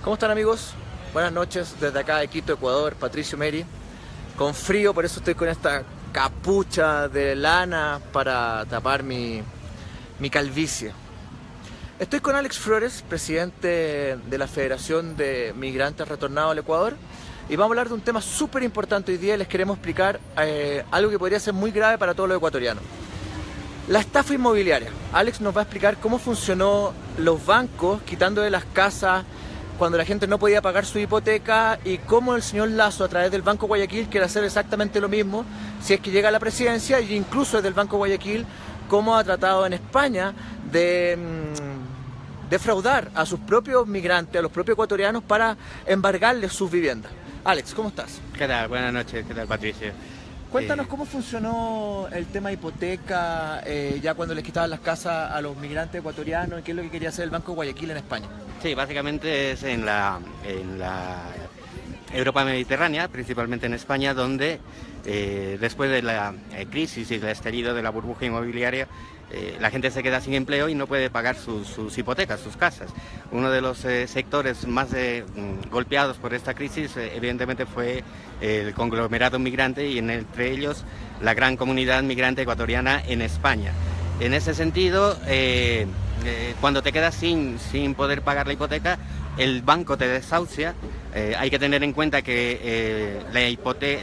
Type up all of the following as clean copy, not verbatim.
¿Cómo están, amigos? Buenas noches desde acá de Quito, Ecuador, Patricio Meri. Con frío, por eso estoy con esta capucha de lana para tapar mi calvicie. Estoy con Alex Flores, presidente de la Federación de Migrantes Retornados al Ecuador, y vamos a hablar de un tema súper importante hoy día. Les queremos explicar algo que podría ser muy grave para todos los ecuatorianos: la estafa inmobiliaria. Alex nos va a explicar cómo funcionó los bancos quitando de las casas cuando la gente no podía pagar su hipoteca, y cómo el señor Lasso, a través del Banco Guayaquil, quiere hacer exactamente lo mismo si es que llega a la presidencia, e incluso desde el Banco Guayaquil, cómo ha tratado en España de defraudar a sus propios migrantes, a los propios ecuatorianos, para embargarles sus viviendas. Alex, ¿cómo estás? ¿Qué tal? Buenas noches, ¿qué tal, Patricio? Cuéntanos cómo funcionó el tema de hipoteca, ya cuando les quitaban las casas a los migrantes ecuatorianos, y qué es lo que quería hacer el Banco Guayaquil en España. Sí, básicamente es en la Europa mediterránea, principalmente en España, donde después de la crisis y el estallido de la burbuja inmobiliaria, la gente se queda sin empleo y no puede pagar sus hipotecas, sus casas. Uno de los sectores más golpeados por esta crisis, evidentemente, fue el conglomerado migrante, y entre ellos la gran comunidad migrante ecuatoriana en España. En ese sentido, cuando te quedas sin poder pagar la hipoteca, el banco te desahucia. Hay que tener en cuenta que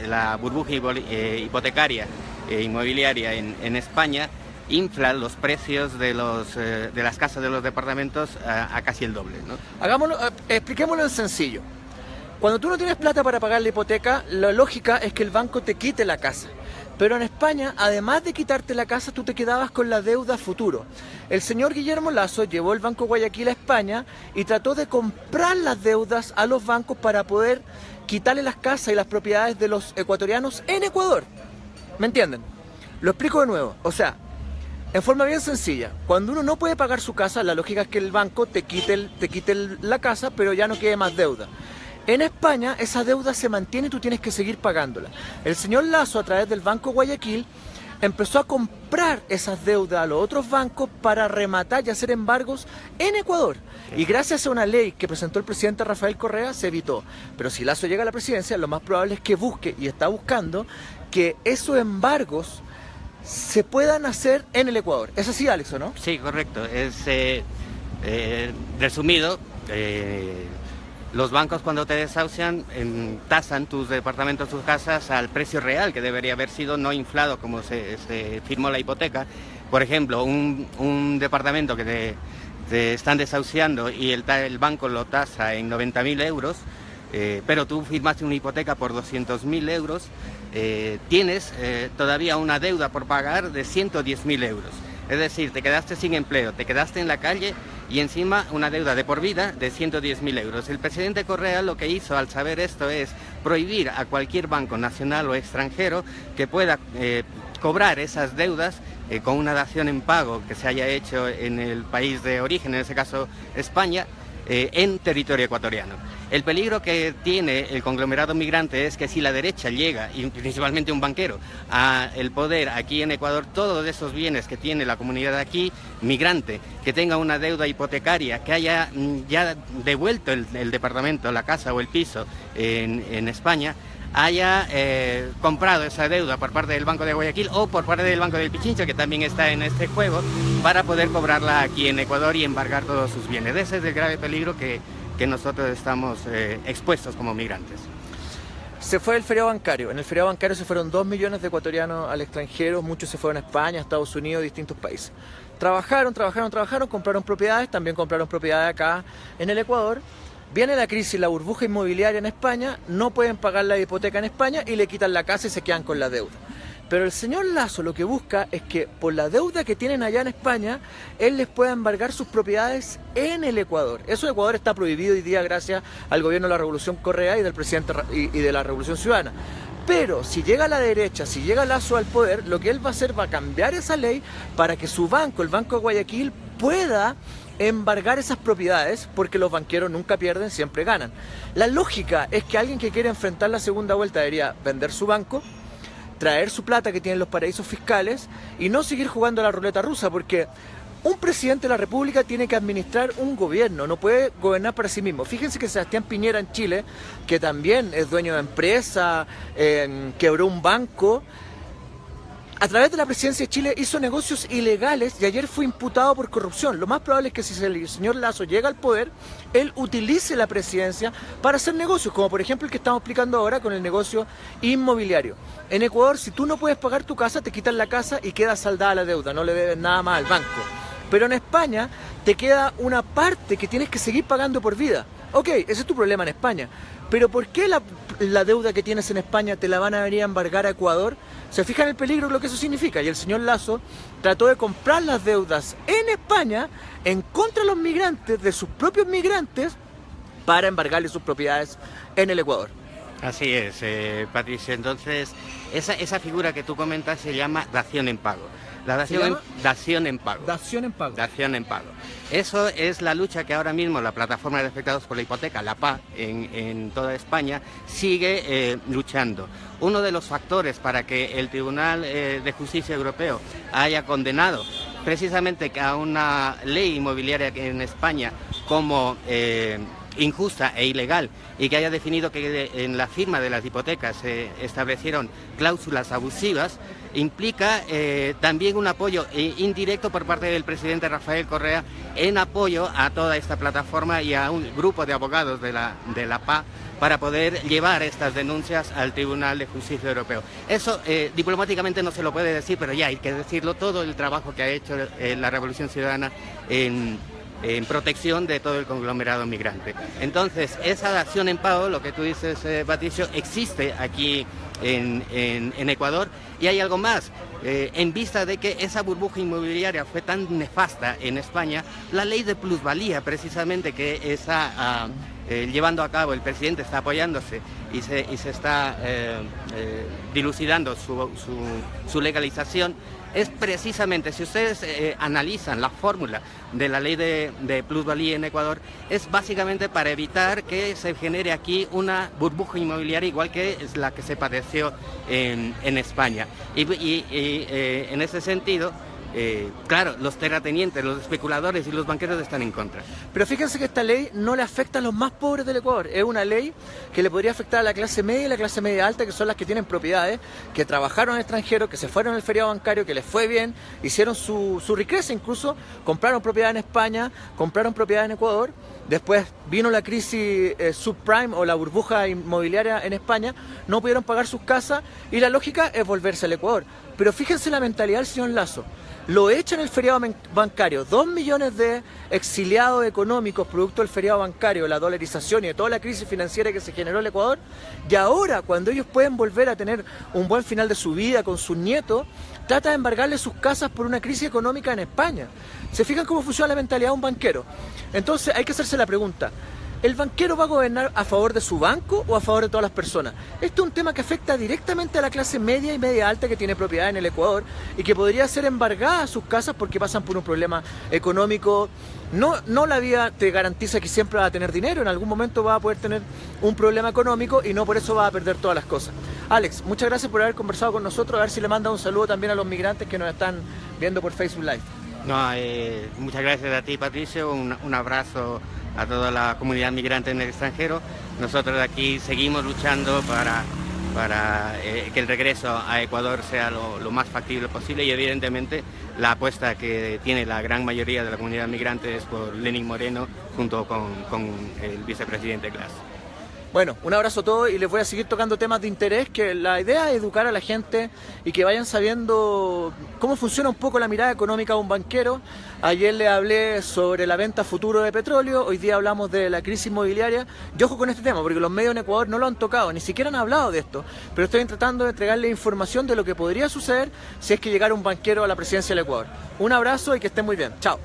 la burbuja hipotecaria inmobiliaria en España infla los precios de las casas, de los departamentos, a casi el doble, ¿no? Expliquémoslo en sencillo. Cuando tú no tienes plata para pagar la hipoteca, la lógica es que el banco te quite la casa. Pero en España, además de quitarte la casa, tú te quedabas con la deuda futuro. El señor Guillermo Lasso llevó el Banco Guayaquil a España y trató de comprar las deudas a los bancos para poder quitarle las casas y las propiedades de los ecuatorianos en Ecuador. ¿Me entienden? Lo explico de nuevo. O sea, en forma bien sencilla, cuando uno no puede pagar su casa, la lógica es que el banco te quite la casa, pero ya no quede más deuda. En España esa deuda se mantiene y tú tienes que seguir pagándola. El señor Lasso, a través del Banco Guayaquil, empezó a comprar esas deudas a los otros bancos para rematar y hacer embargos en Ecuador. Y gracias a una ley que presentó el presidente Rafael Correa se evitó. Pero si Lasso llega a la presidencia, lo más probable es que busque, y está buscando, que esos embargos se puedan hacer en el Ecuador. ¿Es así, Alex, o no? Sí, correcto. Es resumido. Los bancos, cuando te desahucian, tasan tus departamentos, tus casas, al precio real, que debería haber sido, no inflado como se firmó la hipoteca. Por ejemplo, un departamento que te están desahuciando y el banco lo tasa en 90.000 euros, pero tú firmaste una hipoteca por 200.000 euros, tienes todavía una deuda por pagar de 110.000 euros. Es decir, te quedaste sin empleo, te quedaste en la calle, y encima una deuda de por vida de 110.000 euros. El presidente Correa lo que hizo al saber esto es prohibir a cualquier banco nacional o extranjero que pueda cobrar esas deudas con una dación en pago que se haya hecho en el país de origen, en ese caso España, en territorio ecuatoriano. El peligro que tiene el conglomerado migrante es que si la derecha llega, y principalmente un banquero, al poder aquí en Ecuador, todos esos bienes que tiene la comunidad aquí, migrante, que tenga una deuda hipotecaria, que haya ya devuelto el departamento, la casa o el piso en España, haya comprado esa deuda por parte del Banco de Guayaquil o por parte del Banco del Pichincha, que también está en este juego, para poder cobrarla aquí en Ecuador y embargar todos sus bienes. Ese es el grave peligro que nosotros estamos expuestos como migrantes. Se fue el feriado bancario. En el feriado bancario se fueron 2 millones de ecuatorianos al extranjero, muchos se fueron a España, a Estados Unidos, distintos países. Trabajaron, compraron propiedades, también compraron propiedades acá en el Ecuador. Viene la crisis, la burbuja inmobiliaria en España, no pueden pagar la hipoteca en España y le quitan la casa y se quedan con la deuda. Pero el señor Lasso lo que busca es que por la deuda que tienen allá en España, él les pueda embargar sus propiedades en el Ecuador. Eso en Ecuador está prohibido hoy día gracias al gobierno de la Revolución Correa y del presidente y de la Revolución Ciudadana. Pero si llega la derecha, si llega Lasso al poder, lo que él va a hacer va a cambiar esa ley para que su banco, el Banco de Guayaquil, pueda embargar esas propiedades, porque los banqueros nunca pierden, siempre ganan. La lógica es que alguien que quiere enfrentar la segunda vuelta debería vender su banco, traer su plata que tienen los paraísos fiscales y no seguir jugando a la ruleta rusa, porque Un presidente de la República tiene que administrar un gobierno, no puede gobernar para sí mismo. Fíjense que Sebastián Piñera en Chile, que también es dueño de empresa, quebró un banco, a través de la presidencia de Chile hizo negocios ilegales y ayer fue imputado por corrupción. Lo más probable es que si el señor Lasso llega al poder, él utilice la presidencia para hacer negocios, como por ejemplo el que estamos explicando ahora con el negocio inmobiliario. En Ecuador, si tú no puedes pagar tu casa, te quitan la casa y queda saldada la deuda, no le debes nada más al banco. Pero en España te queda una parte que tienes que seguir pagando por vida. Ok, ese es tu problema en España. Pero ¿por qué la deuda que tienes en España te la van a venir a embargar a Ecuador? Se fijan el peligro de lo que eso significa. Y el señor Lasso trató de comprar las deudas en España en contra de los migrantes, de sus propios migrantes, para embargarle sus propiedades en el Ecuador. Así es, Patricio. Entonces, esa figura que tú comentas se llama dación en pago. La dación en pago. Dación en pago. Dación en pago. Eso es la lucha que ahora mismo la plataforma de afectados por la hipoteca, la PA, en toda España, sigue luchando. Uno de los factores para que el Tribunal de Justicia Europeo haya condenado precisamente a una ley inmobiliaria en España como injusta e ilegal, y que haya definido que en la firma de las hipotecas se establecieron cláusulas abusivas, implica también un apoyo indirecto por parte del presidente Rafael Correa en apoyo a toda esta plataforma y a un grupo de abogados de la PA para poder llevar estas denuncias al Tribunal de Justicia Europeo. Eso diplomáticamente no se lo puede decir, pero ya hay que decirlo, todo el trabajo que ha hecho la Revolución Ciudadana en protección de todo el conglomerado migrante. Entonces, esa dación en pago, lo que tú dices, Patricio, existe aquí en Ecuador, y hay algo más. En vista de que esa burbuja inmobiliaria fue tan nefasta en España, la ley de plusvalía, precisamente, que está llevando a cabo, el presidente está apoyándose y se está dilucidando su legalización, es precisamente, si ustedes analizan la fórmula de la ley de plusvalía en Ecuador, es básicamente para evitar que se genere aquí una burbuja inmobiliaria igual que es la que se padeció en España. Y en ese sentido, claro, los terratenientes, los especuladores y los banqueros están en contra. Pero fíjense que esta ley no le afecta a los más pobres del Ecuador. Es una ley que le podría afectar a la clase media y la clase media alta, que son las que tienen propiedades, que trabajaron en extranjero, que se fueron al feriado bancario, que les fue bien, hicieron su riqueza, incluso compraron propiedad en España, compraron propiedad en Ecuador. Después vino la crisis subprime o la burbuja inmobiliaria en España, no pudieron pagar sus casas y la lógica es volverse al Ecuador. Pero fíjense la mentalidad del señor Lasso. Lo echan el feriado bancario, 2 millones de exiliados económicos producto del feriado bancario, la dolarización y de toda la crisis financiera que se generó en el Ecuador, y ahora cuando ellos pueden volver a tener un buen final de su vida con sus nietos, trata de embargarle sus casas por una crisis económica en España. ¿Se fijan cómo funciona la mentalidad de un banquero? Entonces hay que hacerse la pregunta: ¿el banquero va a gobernar a favor de su banco o a favor de todas las personas? Este es un tema que afecta directamente a la clase media y media alta que tiene propiedad en el Ecuador y que podría ser embargada a sus casas porque pasan por un problema económico. No la vida te garantiza que siempre va a tener dinero, en algún momento va a poder tener un problema económico y no por eso va a perder todas las cosas. Alex, muchas gracias por haber conversado con nosotros, a ver si le manda un saludo también a los migrantes que nos están viendo por Facebook Live. No, muchas gracias a ti, Patricio, un abrazo a toda la comunidad migrante en el extranjero. Nosotros de aquí seguimos luchando para que el regreso a Ecuador sea lo más factible posible, y evidentemente la apuesta que tiene la gran mayoría de la comunidad migrante es por Lenín Moreno junto con el vicepresidente Glass. Bueno, un abrazo a todos y les voy a seguir tocando temas de interés, que la idea es educar a la gente y que vayan sabiendo cómo funciona un poco la mirada económica de un banquero. Ayer les hablé sobre la venta futuro de petróleo, hoy día hablamos de la crisis inmobiliaria. Yo ojo con este tema porque los medios en Ecuador no lo han tocado, ni siquiera han hablado de esto, pero estoy tratando de entregarles información de lo que podría suceder si es que llegara un banquero a la presidencia del Ecuador. Un abrazo y que estén muy bien. Chao.